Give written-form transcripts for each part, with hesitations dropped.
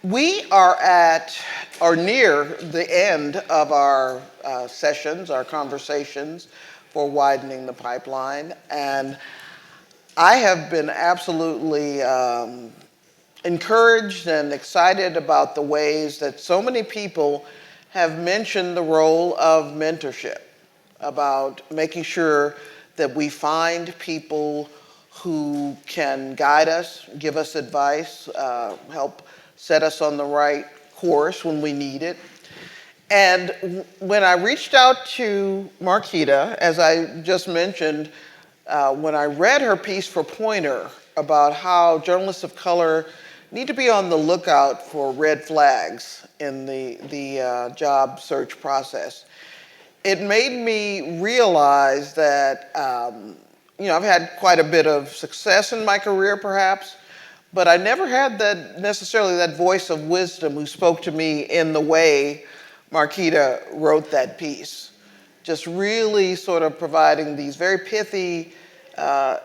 We are at or near the end of our sessions, our conversations for widening the pipeline. And I have been absolutely encouraged and excited about the ways that so many people have mentioned the role of mentorship, about making sure that we find people who can guide us, give us advice, help set us on the right course when we need it. And when I reached out to Marquita, as I just mentioned, when I read her piece for Pointer about how journalists of color need to be on the lookout for red flags in the job search process, it made me realize that I've had quite a bit of success in my career, perhaps, but I never had necessarily that voice of wisdom who spoke to me in the way Marquita wrote that piece. Just really sort of providing these very pithy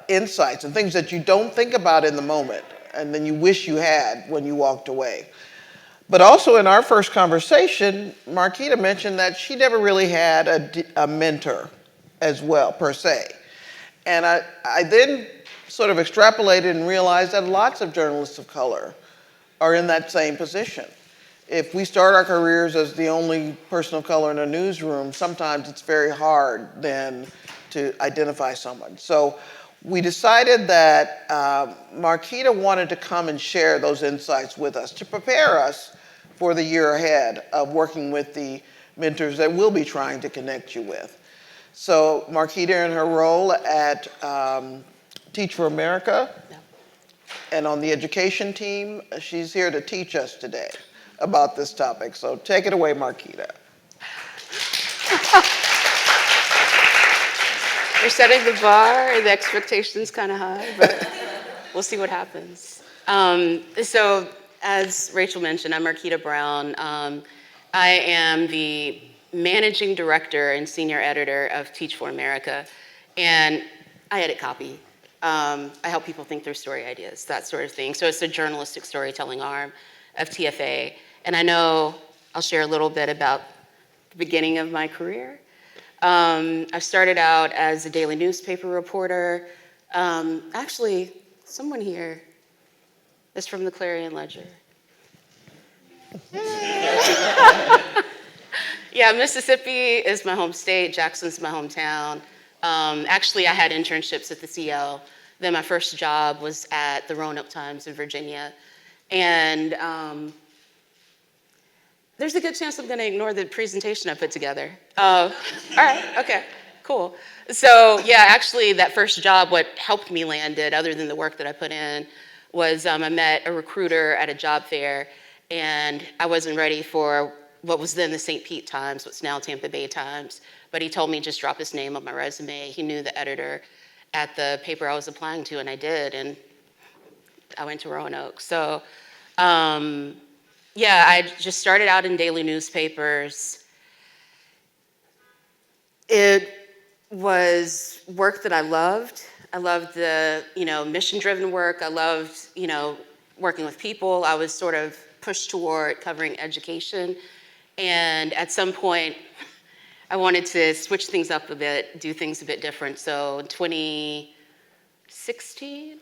insights and things that you don't think about in the moment, and then you wish you had when you walked away. But also in our first conversation, Marquita mentioned that she never really had a mentor as well, per se. And I then sort of extrapolated and realized that lots of journalists of color are in that same position. If we start our careers as the only person of color in a newsroom, sometimes it's very hard then to identify someone. So we decided that Marquita wanted to come and share those insights with us to prepare us for the year ahead of working with the mentors that we'll be trying to connect you with. So Marquita, in her role at Teach for America and on the education team, she's here to teach us today about this topic. So take it away, Marquita. You're setting the bar, and the expectation's kind of high, but we'll see what happens. So as Rachel mentioned, I'm Marquita Brown. I am the managing director and senior editor of Teach for America, and I edit copy. I help people think through story ideas, that sort of thing. So it's the journalistic storytelling arm of TFA. And I know I'll share a little bit about the beginning of my career. I started out as a daily newspaper reporter. Actually, someone here is from the Clarion Ledger. Yeah, Mississippi is my home state. Jackson's my hometown. Actually, I had internships at the CL. Then my first job was at the Roanoke Times in Virginia. And there's a good chance I'm going to ignore the presentation I put together. All right, okay, cool. So yeah, actually that first job, what helped me land it, other than the work that I put in, was I met a recruiter at a job fair, and I wasn't ready for what was then the St. Pete Times, what's now Tampa Bay Times, but he told me just drop his name on my resume. He knew the editor at the paper I was applying to, and I did, and I went to Roanoke. So yeah, I just started out in daily newspapers. It was work that I loved. I loved the, mission-driven work. I loved, working with people. I was sort of pushed toward covering education. And at some point, I wanted to switch things up a bit, do things a bit different. So in 2016,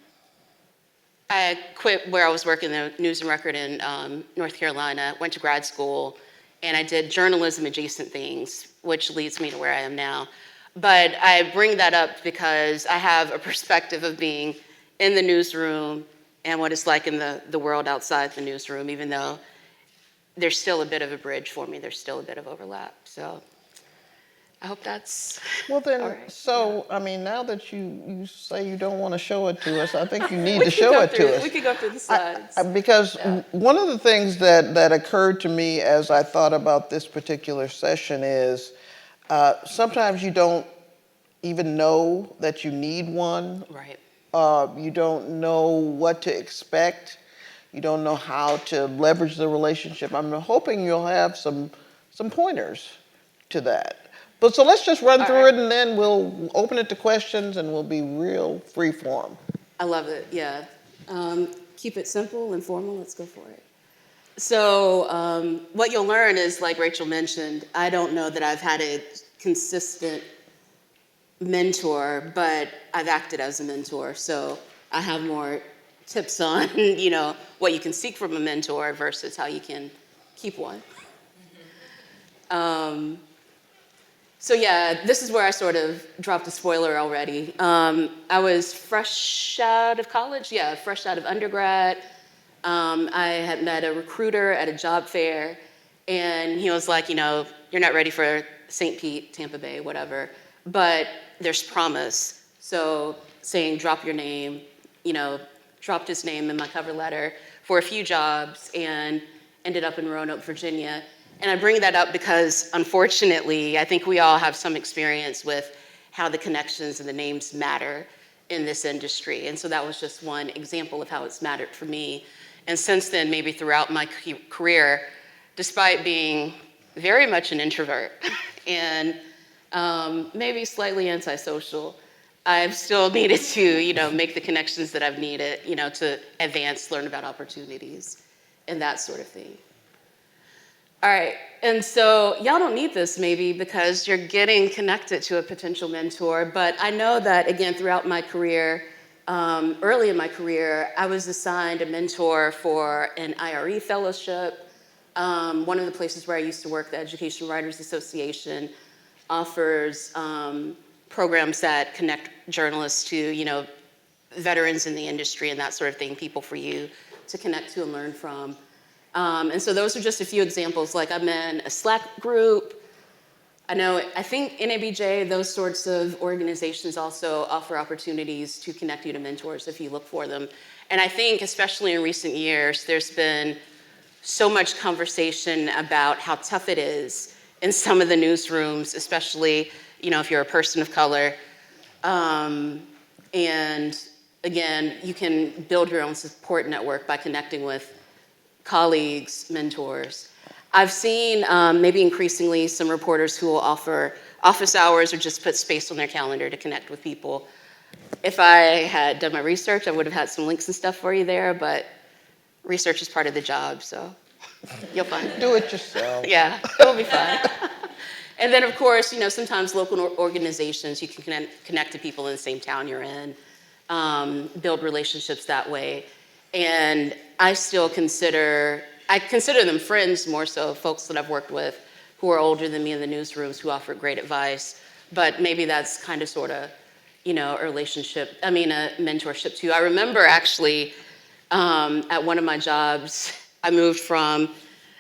I quit where I was working the News and Record in North Carolina, went to grad school, and I did journalism adjacent things, which leads me to where I am now. But I bring that up because I have a perspective of being in the newsroom and what it's like in the world outside the newsroom, even though there's still a bit of a bridge for me. There's still a bit of overlap. So I hope that's Well then, all right. so, I mean, now that you say you don't want to show it to us, I think you need to show it to us. We could go through the slides. Because one of the things that occurred to me as I thought about this particular session is sometimes you don't even know that you need one. Right. You don't know what to expect. You don't know how to leverage the relationship. I'm hoping you'll have some pointers to that. But so let's just run through it, and then we'll open it to questions, and we'll be real free form. I love it, yeah. Keep it simple, informal, let's go for it. what you'll learn is, like Rachel mentioned, I don't know that I've had a consistent mentor, but I've acted as a mentor. So I have more tips on, what you can seek from a mentor versus how you can keep one. So yeah, this is where I sort of dropped a spoiler already. I was fresh out of college, fresh out of undergrad. I had met a recruiter at a job fair, and he was like, you're not ready for St. Pete, Tampa Bay, whatever, but there's promise. So saying, drop your name, dropped his name in my cover letter for a few jobs and ended up in Roanoke, Virginia. And I bring that up because, unfortunately, I think we all have some experience with how the connections and the names matter in this industry. And so that was just one example of how it's mattered for me. And since then, maybe throughout my career, despite being very much an introvert and maybe slightly antisocial, I've still needed to, make the connections that I've needed, to advance, learn about opportunities, and that sort of thing. All right, and so y'all don't need this maybe because you're getting connected to a potential mentor, but I know that, again, throughout my career, early in my career, I was assigned a mentor for an IRE fellowship. One of the places where I used to work, the Education Writers Association, offers programs that connect journalists to, veterans in the industry and that sort of thing, people for you to connect to and learn from. And so those are just a few examples. Like, I'm in a Slack group. I think NABJ, those sorts of organizations also offer opportunities to connect you to mentors if you look for them. And I think, especially in recent years, there's been so much conversation about how tough it is in some of the newsrooms, especially, if you're a person of color. And again, you can build your own support network by connecting with colleagues, mentors. I've seen maybe increasingly some reporters who will offer office hours or just put space on their calendar to connect with people. If I had done my research, I would have had some links and stuff for you there, but research is part of the job, so you'll find it. Do it yourself. Yeah, it'll be fun. And then, of course, sometimes local organizations, you can connect to people in the same town you're in, build relationships that way. And I consider them friends more so, folks that I've worked with who are older than me in the newsrooms who offer great advice. But maybe that's kind of sort of, a mentorship too. I remember actually at one of my jobs, I moved from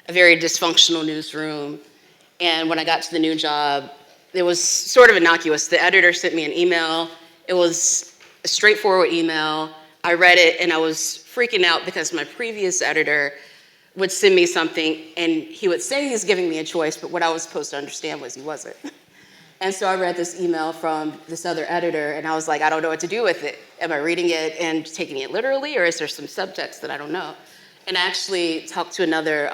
a very dysfunctional newsroom. And when I got to the new job, it was sort of innocuous. The editor sent me an email. It was a straightforward email. I read it and I was freaking out because my previous editor would send me something and he would say he's giving me a choice, but what I was supposed to understand was he wasn't. And so I read this email from this other editor and I was like, I don't know what to do with it. Am I reading it and taking it literally, or is there some subtext that I don't know? And I actually talked to another,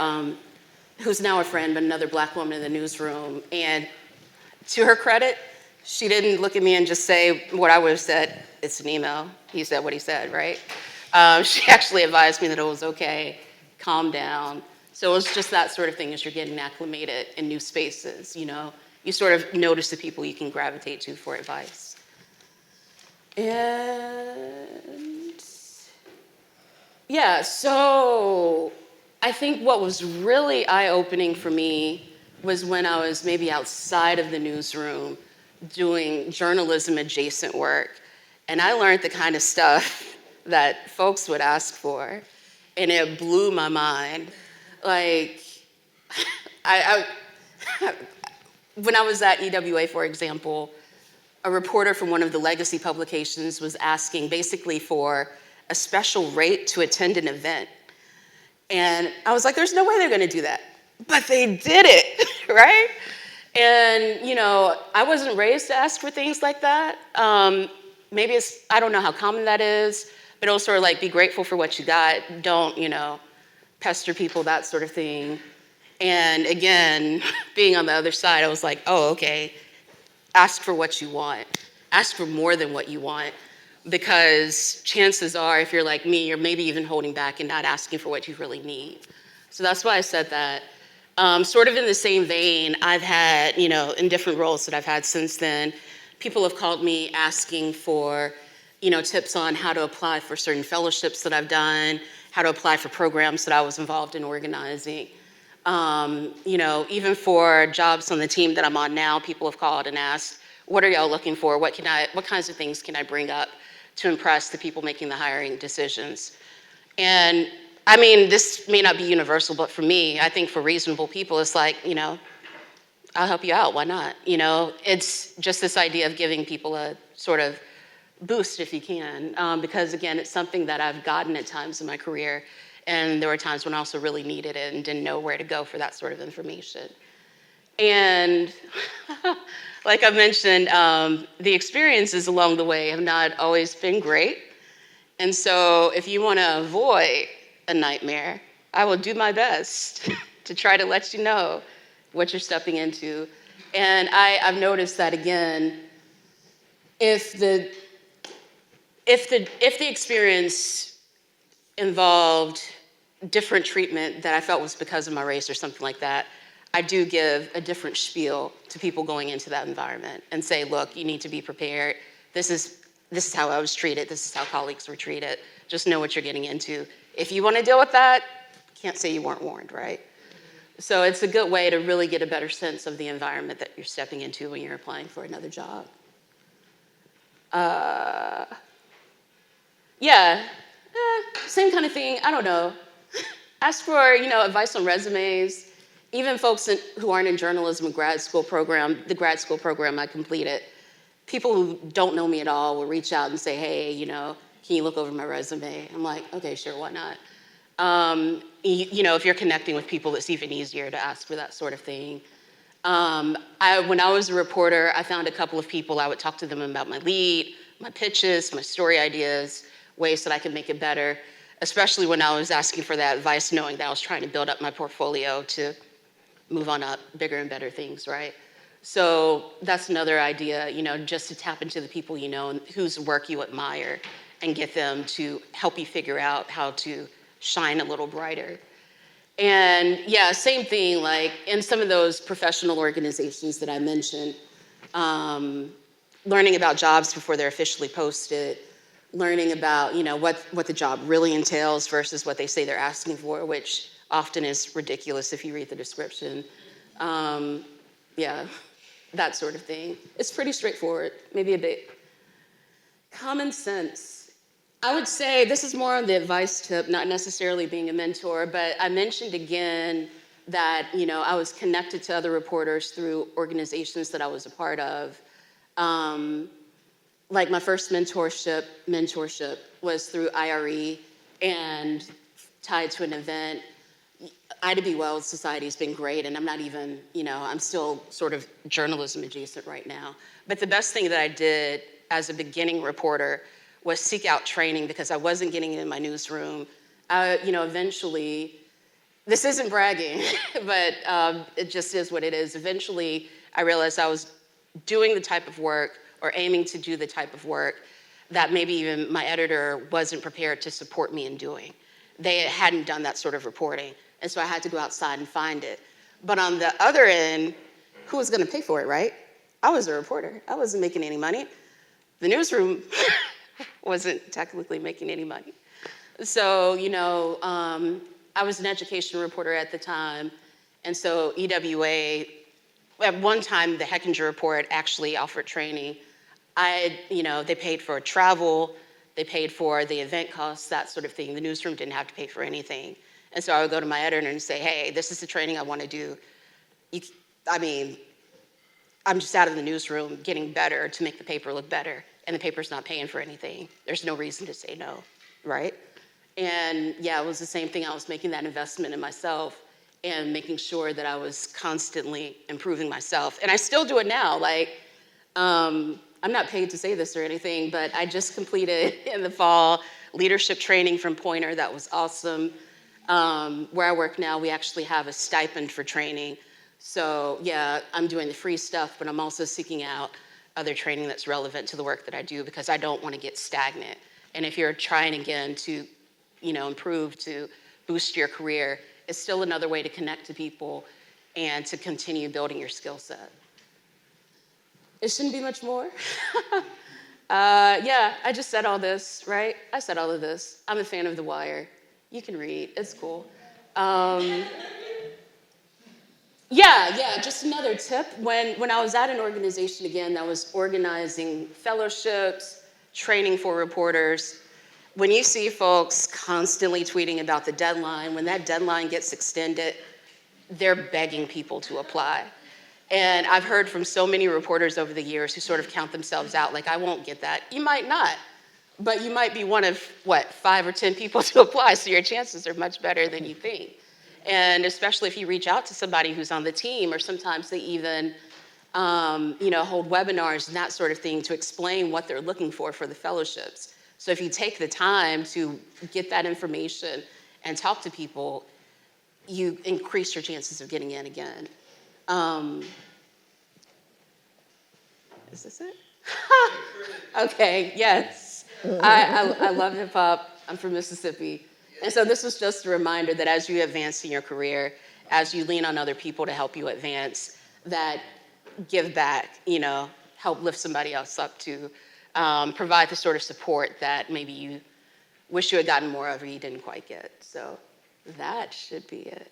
who's now a friend, but another Black woman in the newsroom. And to her credit, she didn't look at me and just say what I would have said. It's an email. He said what he said, right? She actually advised me that it was okay, calm down. So it was just that sort of thing as you're getting acclimated in new spaces, You sort of notice the people you can gravitate to for advice. And yeah, so I think what was really eye-opening for me was when I was maybe outside of the newsroom doing journalism-adjacent work. And I learned the kind of stuff that folks would ask for, and it blew my mind. Like, when I was at EWA, for example, a reporter from one of the legacy publications was asking basically for a special rate to attend an event. And I was like, there's no way they're gonna do that. But they did it, right? And, I wasn't raised to ask for things like that. Maybe I don't know how common that is, but it was sort of like, be grateful for what you got. Don't, pester people, that sort of thing. And again, being on the other side, I was like, oh, okay, ask for what you want. Ask for more than what you want. Because chances are, if you're like me, you're maybe even holding back and not asking for what you really need. So that's why I said that. Sort of in the same vein, I've had, in different roles that I've had since then, people have called me asking for, tips on how to apply for certain fellowships that I've done, how to apply for programs that I was involved in organizing. Even for jobs on the team that I'm on now, people have called and asked, what are y'all looking for? What kinds of things can I bring up to impress the people making the hiring decisions? And I mean, this may not be universal, but for me, I think for reasonable people, it's like, I'll help you out. Why not? It's just this idea of giving people a sort of boost if you can, because again, it's something that I've gotten at times in my career, and there were times when I also really needed it and didn't know where to go for that sort of information. And like I mentioned, the experiences along the way have not always been great. And so if you want to avoid a nightmare, I will do my best to try to let you know what you're stepping into. And I've noticed that again, if the experience involved different treatment that I felt was because of my race or something like that, I do give a different spiel to people going into that environment and say, look, you need to be prepared. This is how I was treated. This is how colleagues were treated. Just know what you're getting into. If you want to deal with that, can't say you weren't warned, right? So it's a good way to really get a better sense of the environment that you're stepping into when you're applying for another job. Same kind of thing. I don't know. Ask for, advice on resumes. Even folks who aren't in journalism, the grad school program I completed, people who don't know me at all will reach out and say, hey, can you look over my resume? I'm like, okay, sure, why not? If you're connecting with people, it's even easier to ask for that sort of thing. When I was a reporter, I found a couple of people. I would talk to them about my lead, my pitches, my story ideas, ways that I could make it better, especially when I was asking for that advice, knowing that I was trying to build up my portfolio to move on up bigger and better things, right? So that's another idea, just to tap into the people you know and whose work you admire and get them to help you figure out how to shine a little brighter. And yeah, same thing, like in some of those professional organizations that I mentioned, learning about jobs before they're officially posted, learning about, what the job really entails versus what they say they're asking for, which often is ridiculous if you read the description. That sort of thing. It's pretty straightforward, maybe a bit. Common sense. I would say this is more on the advice tip, not necessarily being a mentor, but I mentioned again that, I was connected to other reporters through organizations that I was a part of. Like my first mentorship was through IRE and tied to an event. Ida Wells Society has been great, and I'm not even, I'm still sort of journalism adjacent right now. But the best thing that I did as a beginning reporter was seek out training because I wasn't getting it in my newsroom. Eventually, this isn't bragging, but it just is what it is. Eventually, I realized I was doing the type of work or aiming to do the type of work that maybe even my editor wasn't prepared to support me in doing. They hadn't done that sort of reporting. And so I had to go outside and find it. But on the other end, who was going to pay for it, right? I was a reporter. I wasn't making any money. The newsroom wasn't technically making any money. So, I was an education reporter at the time. And so EWA, at one time, the Hechinger Report actually offered training. They paid for travel, they paid for the event costs, that sort of thing. The newsroom didn't have to pay for anything. And so I would go to my editor and say, hey, this is the training I want to do. I'm just out of the newsroom getting better to make the paper look better, and the paper's not paying for anything. There's no reason to say no, right? And yeah, it was the same thing. I was making that investment in myself and making sure that I was constantly improving myself. And I still do it now. I'm not paid to say this or anything, but I just completed in the fall leadership training from Poynter. That was awesome. Where I work now, we actually have a stipend for training. So yeah, I'm doing the free stuff, but I'm also seeking out other training that's relevant to the work that I do because I don't want to get stagnant. And if you're trying again to, improve, to boost your career, it's still another way to connect to people and to continue building your skill set. It shouldn't be much more. Yeah, I just said all this, right? I said all of this. I'm a fan of The Wire. You can read, it's cool. Yeah, just another tip. When I was at an organization, again, that was organizing fellowships, training for reporters, when you see folks constantly tweeting about the deadline, when that deadline gets extended, they're begging people to apply. And I've heard from so many reporters over the years who sort of count themselves out, like, I won't get that. You might not, but you might be one of, 5 or 10 people to apply, so your chances are much better than you think. And especially if you reach out to somebody who's on the team, or sometimes they even hold webinars and that sort of thing to explain what they're looking for the fellowships. So if you take the time to get that information and talk to people, you increase your chances of getting in again. Is this it? Okay, yes. I love hip hop. I'm from Mississippi. And so this was just a reminder that as you advance in your career, as you lean on other people to help you advance, that give back, help lift somebody else up to provide the sort of support that maybe you wish you had gotten more of or you didn't quite get. So that should be it.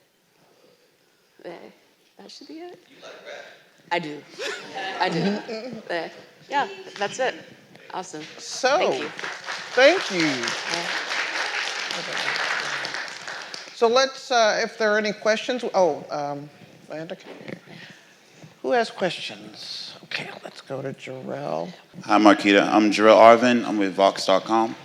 That should be it. You like rap? I do. I do. Yeah, that's it. Awesome. So, thank you. So let's, if there are any questions, Amanda, who has questions? Okay, let's go to Jarrell. Hi, Marquita. I'm Jarrell Arvin. I'm with Vox.com.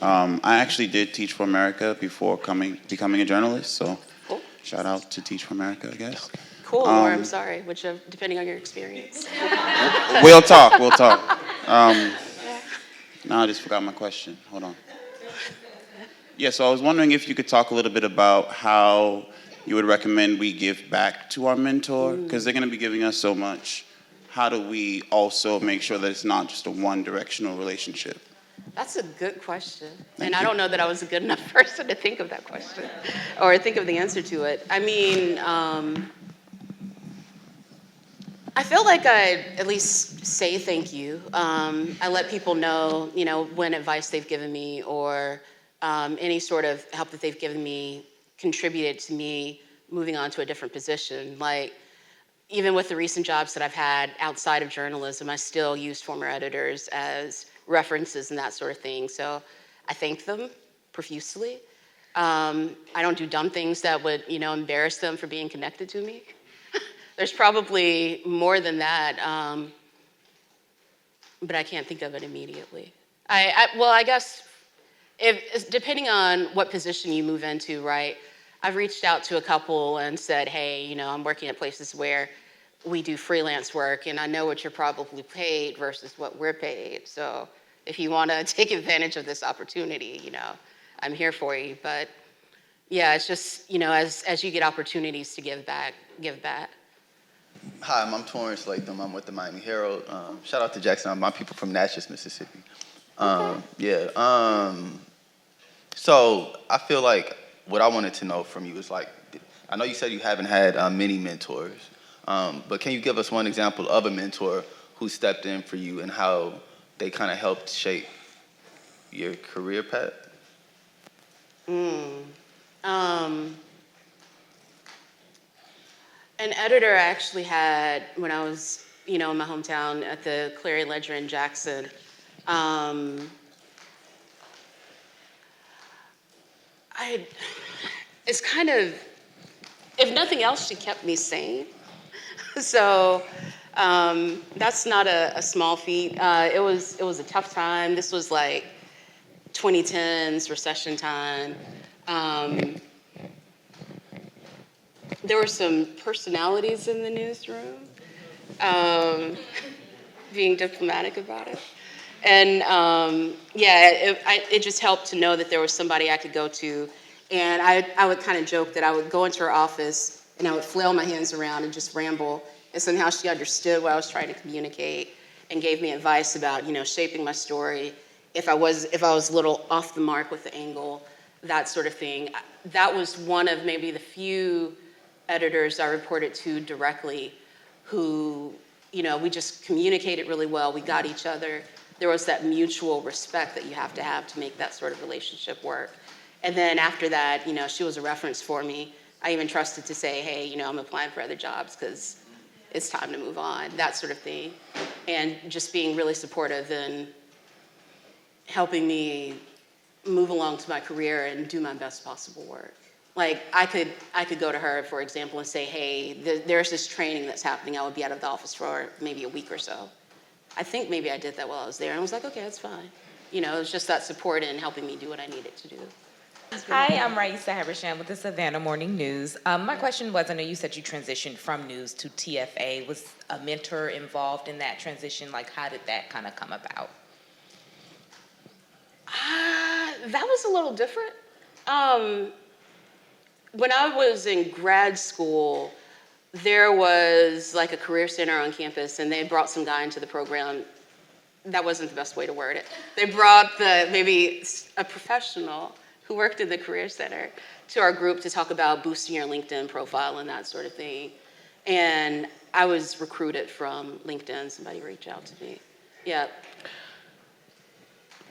I actually did Teach for America before becoming a journalist, so Cool. Shout out to Teach for America, I guess. Cool, or I'm sorry, depending on your experience. We'll talk. No, I just forgot my question. Hold on. Yeah, so I was wondering if you could talk a little bit about how you would recommend we give back to our mentor, because they're going to be giving us so much. How do we also make sure that it's not just a one-directional relationship? That's a good question. Thank And you. I don't know that I was a good enough person to think of that question or think of the answer to it. I mean, I feel like I at least say thank you. I let people know, when advice they've given me or any sort of help that they've given me contributed to me moving on to a different position. Like, even with the recent jobs that I've had outside of journalism, I still use former editors as references and that sort of thing. So I thank them profusely. I don't do dumb things that would, embarrass them for being connected to me. There's probably more than that, but I can't think of it immediately. I guess depending on what position you move into, right? I've reached out to a couple and said, hey, I'm working at places where we do freelance work, and I know what you're probably paid versus what we're paid. So if you want to take advantage of this opportunity, I'm here for you. But yeah, it's just, as you get opportunities to give back, give back. Hi, I'm Torrance Latham. I'm with the Miami Herald. Shout out to Jackson. My people from Natchez, Mississippi. So I feel like what I wanted to know from you is like, I know you said you haven't had many mentors, but can you give us one example of a mentor who stepped in for you and how they kind of helped shape your career path? An editor I actually had when I was, in my hometown at the Clary Ledger in Jackson. It's kind of, if nothing else, she kept me sane. So that's not a small feat. It was a tough time. This was like 2010s, recession time. There were some personalities in the newsroom, being diplomatic about it. And it just helped to know that there was somebody I could go to. And I would kind of joke that I would go into her office and I would flail my hands around and just ramble. And somehow she understood what I was trying to communicate and gave me advice about, shaping my story. If I was a little off the mark with the angle, that sort of thing. That was one of maybe the few editors I reported to directly who, we just communicated really well. We got each other. There was that mutual respect that you have to make that sort of relationship work. And then after that, she was a reference for me. I even trusted to say, hey, I'm applying for other jobs because it's time to move on, that sort of thing. And just being really supportive and helping me move along to my career and do my best possible work. Like, I could go to her, for example, and say, hey, there's this training that's happening. I would be out of the office for maybe a week or so. I think maybe I did that while I was there. And I was like, okay, that's fine. It was just that support and helping me do what I needed to do. Hi, I'm Raisa Habersham with the Savannah Morning News. My question was, I know you said you transitioned from news to TFA. Was a mentor involved in that transition? Like, how did that kind of come about? That was a little different. When I was in grad school, there was like a career center on campus, and they brought some guy into the program. That wasn't the best way to word it. They brought maybe a professional who worked in the career center to our group to talk about boosting your LinkedIn profile and that sort of thing. And I was recruited from LinkedIn. Somebody reached out to me. Yeah.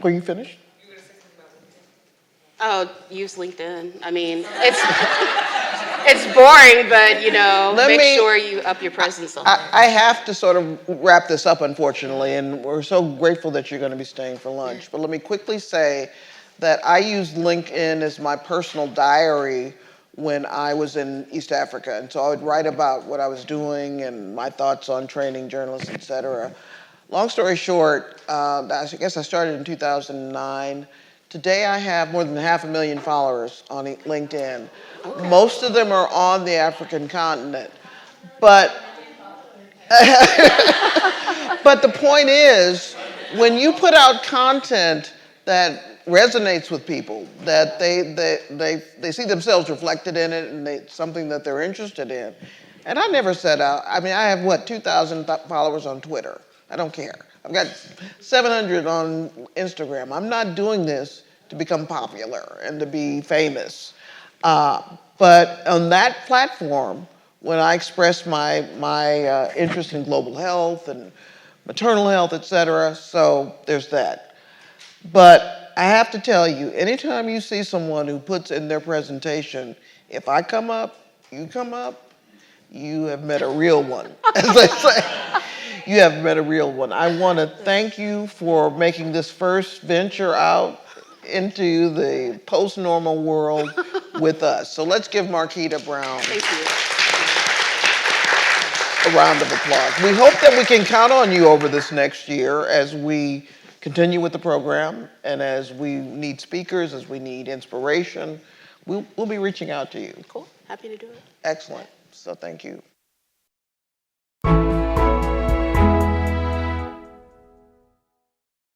Were you finished? Oh, use LinkedIn. I mean, it's boring, but make sure you up your presence on it. I have to sort of wrap this up, unfortunately, and we're so grateful that you're going to be staying for lunch. But let me quickly say that I used LinkedIn as my personal diary when I was in East Africa. And so I would write about what I was doing and my thoughts on training journalists, et cetera. Long story short, I guess I started in 2009. Today I have more than 500,000 followers on LinkedIn. Okay. Most of them are on the African continent. But but the point is, when you put out content that resonates with people, that they see themselves reflected in it, and it's something that they're interested in. And I never set out, I have 2,000 followers on Twitter. I don't care. I've got 700 on Instagram. I'm not doing this to become popular and to be famous. But on that platform, when I express my interest in global health and maternal health, et cetera, so there's that. But I have to tell you, anytime you see someone who puts in their presentation, if I come up, you come up, you have met a real one, as they say. You have met a real one. I want to thank you for making this first venture out into the post-normal world with us. So let's give Marquita Brown a round of applause. We hope that we can count on you over this next year as we continue with the program, and as we need speakers, as we need inspiration, we'll be reaching out to you. Cool. Happy to do it. Excellent. So thank you.